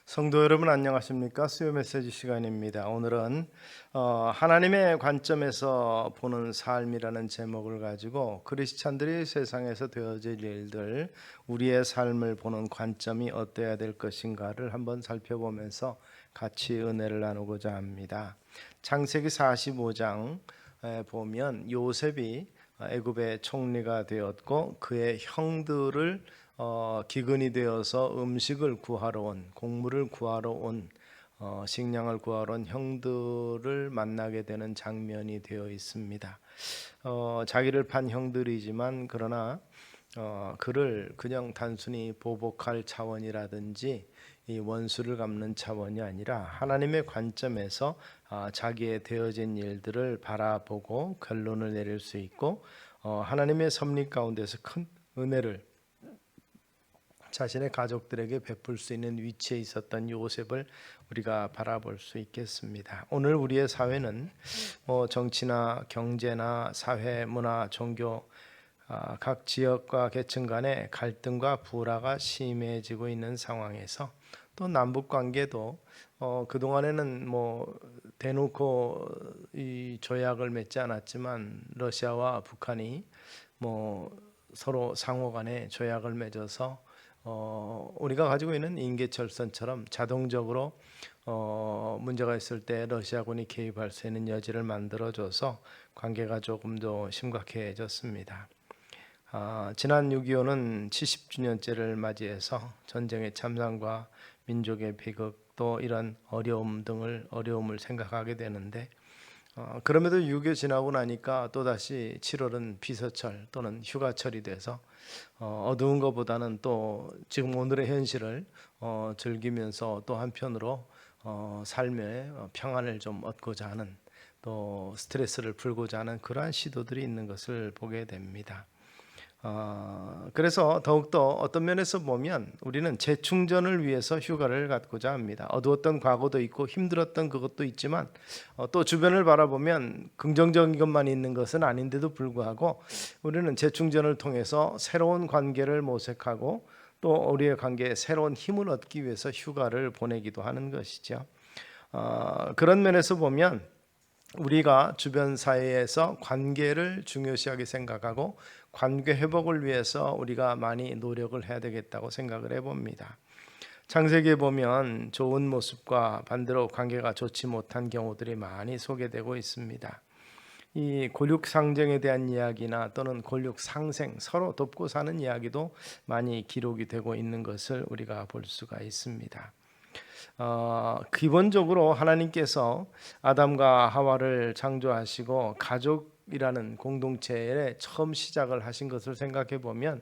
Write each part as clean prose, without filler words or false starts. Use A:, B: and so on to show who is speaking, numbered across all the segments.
A: 성도 여러분 안녕하십니까? 수요 메시지 시간입니다. 오늘은 하나님의 관점에서 보는 삶이라는 제목을 가지고 크리스찬들이 세상에서 되어질 일들, 우리의 삶을 보는 관점이 어때야 될 것인가를 한번 살펴보면서 같이 은혜를 나누고자 합니다. 창세기 45장에 보면 요셉이 애굽의 총리가 되었고 그의 형들을 기근이 되어서 음식을 구하러 온, 곡물을 구하러 온, 식량을 구하러 온 형들을 만나게 되는 장면이 되어 있습니다. 자기를 판 형들이지만 그러나 그를 그냥 단순히 보복할 차원이라든지 이 원수를 갚는 차원이 아니라 하나님의 관점에서 자기의 되어진 일들을 바라보고 결론을 내릴 수 있고 하나님의 섭리 가운데서 큰 은혜를 자신의 가족들에게 베풀 수 있는 위치에 있었던 요셉을 우리가 바라볼 수 있겠습니다. 오늘 우리의 사회는 정치나 경제나 사회, 문화, 종교 각 지역과 계층 간의 갈등과 불화가 심해지고 있는 상황에서 또 남북 관계도 그동안에는 대놓고 이 조약을 맺지 않았지만 러시아와 북한이 서로 상호 간에 조약을 맺어서 우리가 가지고 있는 인계철선처럼 자동적으로 문제가 있을 때 러시아군이 개입할 수 있는 여지를 만들어줘서 관계가 조금 더 심각해졌습니다. 지난 6.25는 70주년째를 맞이해서 전쟁의 참상과 민족의 비극 또 이런 어려움을 생각하게 되는데 그럼에도 6.25 지나고 나니까 또다시 7월은 비서철 또는 휴가철이 돼서 어두운 것보다는 또 지금 오늘의 현실을 즐기면서 또 한편으로 삶의 평안을 좀 얻고자 하는 또 스트레스를 풀고자 하는 그러한 시도들이 있는 것을 보게 됩니다. 그래서 더욱더 어떤 면에서 보면 우리는 재충전을 위해서 휴가를 갖고자 합니다. 어두웠던 과거도 있고 힘들었던 그것도 있지만 또 주변을 바라보면 긍정적인 것만 있는 것은 아닌데도 불구하고 우리는 재충전을 통해서 새로운 관계를 모색하고 또 우리의 관계에 새로운 힘을 얻기 위해서 휴가를 보내기도 하는 것이죠. 그런 면에서 보면 우리가 주변 사회에서 관계를 중요시하게 생각하고 관계 회복을 위해서 우리가 많이 노력을 해야 되겠다고 생각을 해봅니다. 창세기에 보면 좋은 모습과 반대로 관계가 좋지 못한 경우들이 많이 소개되고 있습니다. 이 골육 상정에 대한 이야기나 또는 골육 상생, 서로 돕고 사는 이야기도 많이 기록이 되고 있는 것을 우리가 볼 수가 있습니다. 기본적으로 하나님께서 아담과 하와를 창조하시고 가족이라는 공동체에 처음 시작을 하신 것을 생각해 보면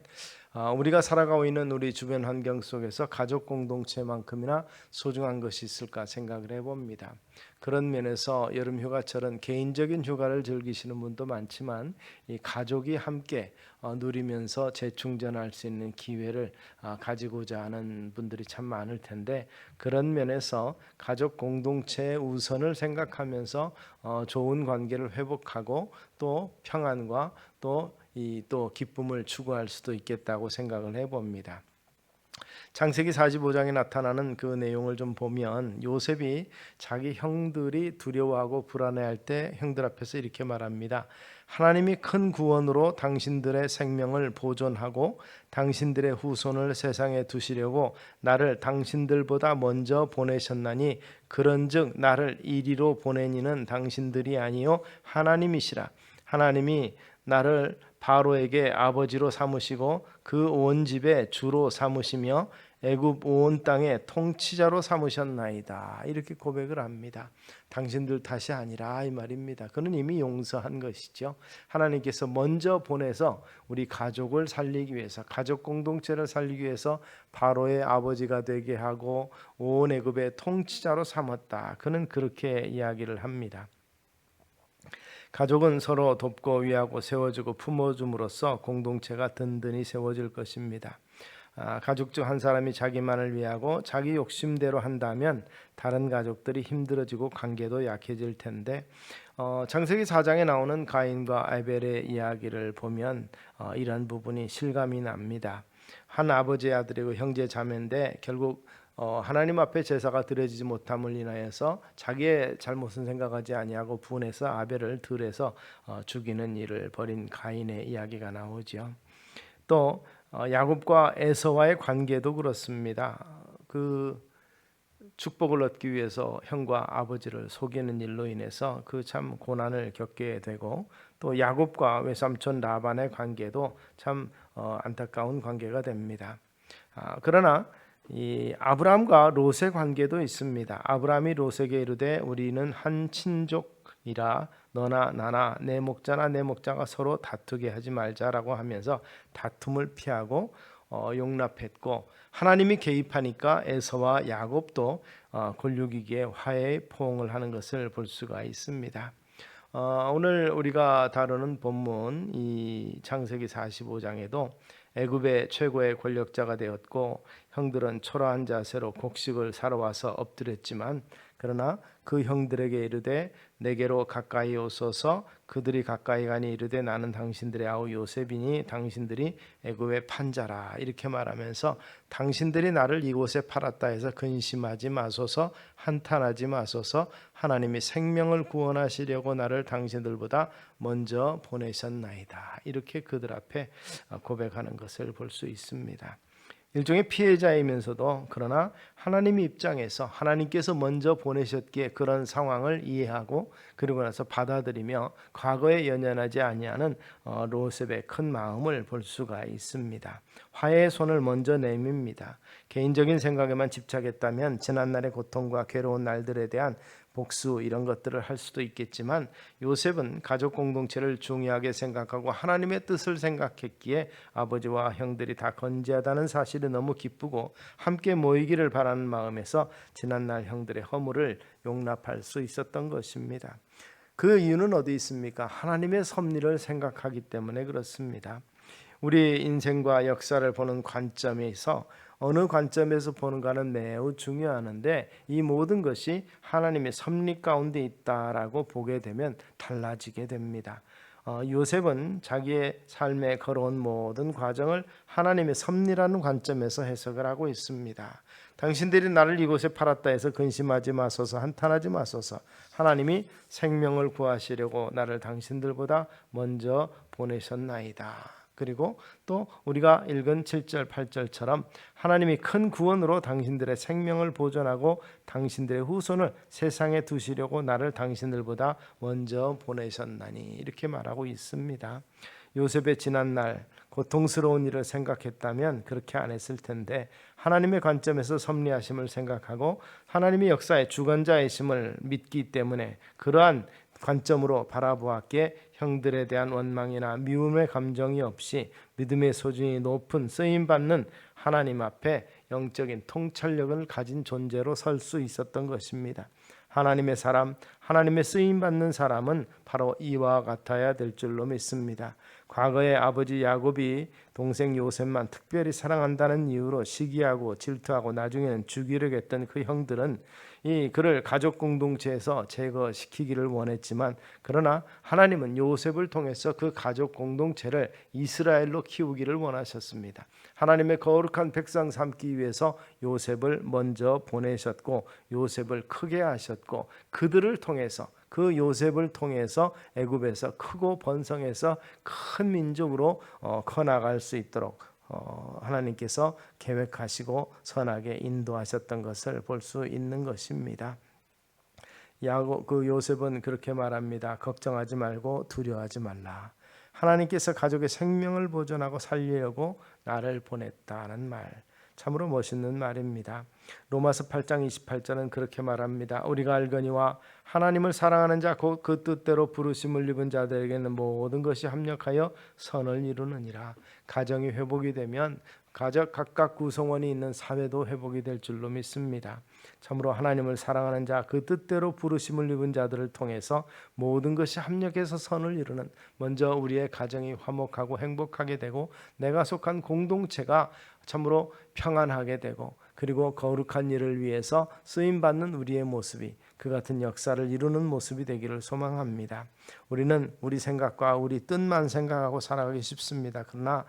A: 우리가 살아가고 있는 우리 주변 환경 속에서 가족 공동체만큼이나 소중한 것이 있을까 생각을 해봅니다. 그런 면에서 여름 휴가철은 개인적인 휴가를 즐기시는 분도 많지만 이 가족이 함께 누리면서 재충전할 수 있는 기회를 가지고자 하는 분들이 참 많을 텐데 그런 면에서 가족 공동체의 우선을 생각하면서 좋은 관계를 회복하고 또 평안과 또 기쁨을 추구할 수도 있겠다고 생각을 해봅니다. 창세기 45장에 나타나는 그 내용을 좀 보면 요셉이 자기 형들이 두려워하고 불안해할 때 형들 앞에서 이렇게 말합니다. 하나님이 큰 구원으로 당신들의 생명을 보존하고 당신들의 후손을 세상에 두시려고 나를 당신들보다 먼저 보내셨나니 그런즉 나를 이리로 보낸 이는 당신들이 아니요 하나님이시라. 하나님이 나를 바로에게 아버지로 삼으시고 그 온 집의 주로 삼으시며 애굽 온 땅의 통치자로 삼으셨나이다. 이렇게 고백을 합니다. 당신들 탓이 아니라 이 말입니다. 그는 이미 용서한 것이죠. 하나님께서 먼저 보내서 우리 가족을 살리기 위해서 가족 공동체를 살리기 위해서 바로의 아버지가 되게 하고 온 애굽의 통치자로 삼았다. 그는 그렇게 이야기를 합니다. 가족은 서로 돕고 위하고 세워주고 품어줌으로써 공동체가 든든히 세워질 것입니다. 가족 중 한 사람이 자기만을 위하고 자기 욕심대로 한다면 다른 가족들이 힘들어지고 관계도 약해질 텐데 창세기 4장에 나오는 가인과 아벨의 이야기를 보면 이런 부분이 실감이 납니다. 한 아버지의 아들이고 형제 자매인데 결국 하나님 앞에 제사가 드려지지 못함을 인하여서 자기의 잘못은 생각하지 아니하고 분해서 아벨을 들에서 죽이는 일을 벌인 가인의 이야기가 나오죠. 또 야곱과 에서와의 관계도 그렇습니다. 그 축복을 얻기 위해서 형과 아버지를 속이는 일로 인해서 그 참 고난을 겪게 되고, 또 야곱과 외삼촌 라반의 관계도 참 안타까운 관계가 됩니다. 그러나 이 아브라함과 롯의 관계도 있습니다. 아브라함이 롯에게 이르되 우리는 한 친족이라 너나 나나 내 목자나 내 목자가 서로 다투게 하지 말자라고 하면서 다툼을 피하고 용납했고, 하나님이 개입하니까 에서와 야곱도 골육이기에 화해의 포옹을 하는 것을 볼 수가 있습니다. 오늘 우리가 다루는 본문 이 창세기 45장에도 애굽의 최고의 권력자가 되었고 형들은 초라한 자세로 곡식을 사러 와서 엎드렸지만, 그러나 그 형들에게 이르되 내게로 가까이 오소서. 그들이 가까이 가니 이르되 나는 당신들의 아우 요셉이니 당신들이 애굽의 판자라, 이렇게 말하면서 당신들이 나를 이곳에 팔았다 해서 근심하지 마소서, 한탄하지 마소서. 하나님이 생명을 구원하시려고 나를 당신들보다 먼저 보내셨나이다, 이렇게 그들 앞에 고백하는 것을 볼 수 있습니다. 일종의 피해자이면서도 그러나 하나님의 입장에서 하나님께서 먼저 보내셨기에 그런 상황을 이해하고 그리고 나서 받아들이며 과거에 연연하지 아니하는 롯의 큰 마음을 볼 수가 있습니다. 화해의 손을 먼저 내밉니다. 개인적인 생각에만 집착했다면 지난날의 고통과 괴로운 날들에 대한 복수 이런 것들을 할 수도 있겠지만, 요셉은 가족 공동체를 중요하게 생각하고 하나님의 뜻을 생각했기에 아버지와 형들이 다 건재하다는 사실이 너무 기쁘고 함께 모이기를 바라는 마음에서 지난날 형들의 허물을 용납할 수 있었던 것입니다. 그 이유는 어디 있습니까? 하나님의 섭리를 생각하기 때문에 그렇습니다. 우리 인생과 역사를 보는 관점에서 어느 관점에서 보는가는 매우 중요하는데, 이 모든 것이 하나님의 섭리 가운데 있다라고 보게 되면 달라지게 됩니다. 요셉은 자기의 삶에 걸어온 모든 과정을 하나님의 섭리라는 관점에서 해석을 하고 있습니다. 당신들이 나를 이곳에 팔았다 해서 근심하지 마소서, 한탄하지 마소서. 하나님이 생명을 구하시려고 나를 당신들보다 먼저 보내셨나이다. 그리고 또 우리가 읽은 7절 8절처럼 하나님이 큰 구원으로 당신들의 생명을 보존하고 당신들의 후손을 세상에 두시려고 나를 당신들보다 먼저 보내셨나니, 이렇게 말하고 있습니다. 요셉의 지난날 고통스러운 일을 생각했다면 그렇게 안 했을 텐데, 하나님의 관점에서 섭리하심을 생각하고 하나님의 역사의 주관자이심을 믿기 때문에 그러한 관점으로 바라보았기에 형들에 대한 원망이나 미움의 감정이 없이 믿음의 소중이 높은 쓰임받는 하나님 앞에 영적인 통찰력을 가진 존재로 설 수 있었던 것입니다. 하나님의 사람, 하나님의 쓰임받는 사람은 바로 이와 같아야 될 줄로 믿습니다. 과거에 아버지 야곱이 동생 요셉만 특별히 사랑한다는 이유로 시기하고 질투하고 나중에는 죽이려고 했던 그 형들은 그를 가족 공동체에서 제거시키기를 원했지만, 그러나 하나님은 요셉을 통해서 그 가족 공동체를 이스라엘로 키우기를 원하셨습니다. 하나님의 거룩한 백성 삼기 위해서 요셉을 먼저 보내셨고 요셉을 크게 하셨고, 그들을 통해서 그 요셉을 통해서 애굽에서 크고 번성해서 큰 민족으로 커나갈 수 있도록 하나님께서 계획하시고 선하게 인도하셨던 것을 볼 수 있는 것입니다. 그 요셉은 그렇게 말합니다. 걱정하지 말고 두려워하지 말라. 하나님께서 가족의 생명을 보존하고 살리려고 나를 보냈다는 말, 참으로 멋있는 말입니다. 로마서 8장 28절은 그렇게 말합니다. 우리가 알거니와 하나님을 사랑하는 자 곧 그 뜻대로 부르심을 입은 자들에게는 모든 것이 합력하여 선을 이루느니라. 가정이 회복이 되면 가족 각각 구성원이 있는 사회도 회복이 될 줄로 믿습니다. 참으로 하나님을 사랑하는 자, 그 뜻대로 부르심을 입은 자들을 통해서 모든 것이 합력해서 선을 이루는, 먼저 우리의 가정이 화목하고 행복하게 되고 내가 속한 공동체가 참으로 평안하게 되고 그리고 거룩한 일을 위해서 쓰임받는 우리의 모습이 그 같은 역사를 이루는 모습이 되기를 소망합니다. 우리는 우리 생각과 우리 뜻만 생각하고 살아가기 쉽습니다. 그러나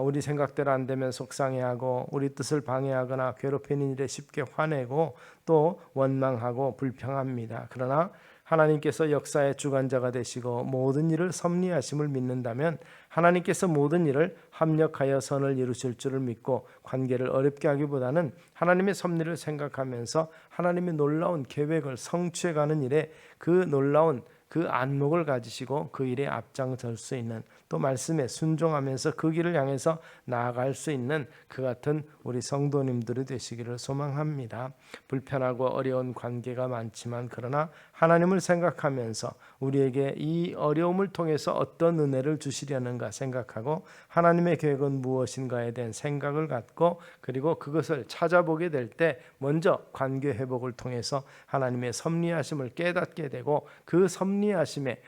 A: 우리 생각대로 안 되면 속상해하고 우리 뜻을 방해하거나 괴롭히는 일에 쉽게 화내고 또 원망하고 불평합니다. 그러나 하나님께서 역사의 주관자가 되시고 모든 일을 섭리하심을 믿는다면 하나님께서 모든 일을 합력하여 선을 이루실 줄을 믿고 관계를 어렵게 하기보다는 하나님의 섭리를 생각하면서 하나님의 놀라운 계획을 성취해가는 일에 그 놀라운 그 안목을 가지시고 그 일에 앞장설 수 있는, 또 말씀에 순종하면서 그 길을 향해서 나아갈 수 있는 그 같은 우리 성도님들이 되시기를 소망합니다. 불편하고 어려운 관계가 많지만 그러나 하나님을 생각하면서 우리에게 이 어려움을 통해서 어떤 은혜를 주시려는가 생각하고 하나님의 계획은 무엇인가에 대한 생각을 갖고 그리고 그것을 찾아보게 될 때 먼저 관계 회복을 통해서 하나님의 섭리하심을 깨닫게 되고 그 섭리하심에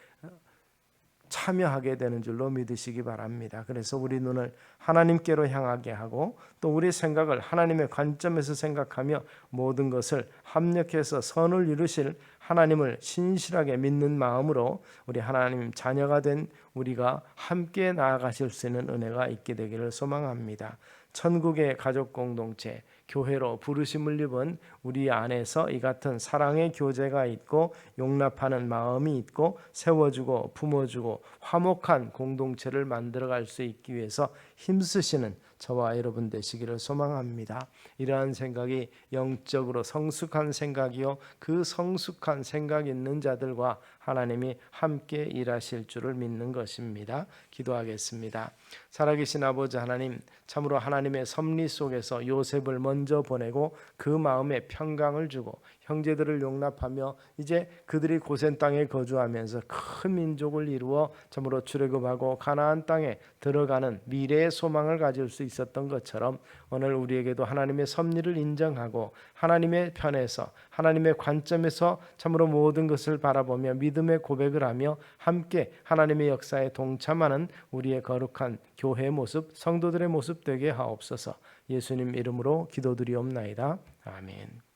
A: 참여하게 되는 줄로 믿으시기 바랍니다. 그래서 우리 눈을 하나님께로 향하게 하고 또 우리 생각을 하나님의 관점에서 생각하며 모든 것을 합력해서 선을 이루실 하나님을 신실하게 믿는 마음으로 우리 하나님 자녀가 된 우리가 함께 나아가실 수 있는 은혜가 있게 되기를 소망합니다. 천국의 가족 공동체, 교회로 부르심을 입은 우리 안에서 이 같은 사랑의 교제가 있고 용납하는 마음이 있고 세워주고 품어주고 화목한 공동체를 만들어갈 수 있기 위해서 힘쓰시는 저와 여러분 되시기를 소망합니다. 이러한 생각이 영적으로 성숙한 생각이요 그 성숙한 생각 있는 자들과 하나님이 함께 일하실 줄을 믿는 것입니다. 기도하겠습니다. 살아계신 아버지 하나님, 참으로 하나님의 섭리 속에서 요셉을 먼저 보내고 그 마음에 평강을 주고 형제들을 용납하며 이제 그들이 고센 땅에 거주하면서 큰 민족을 이루어 참으로 출애굽하고 가나안 땅에 들어가는 미래의 소망을 가질 수 있었던 것처럼 오늘 우리에게도 하나님의 섭리를 인정하고 하나님의 편에서 하나님의 관점에서 참으로 모든 것을 바라보며 믿음의 고백을 하며 함께 하나님의 역사에 동참하는 우리의 거룩한 교회의 모습, 성도들의 모습 되게 하옵소서. 예수님 이름으로 기도드리옵나이다. 아멘.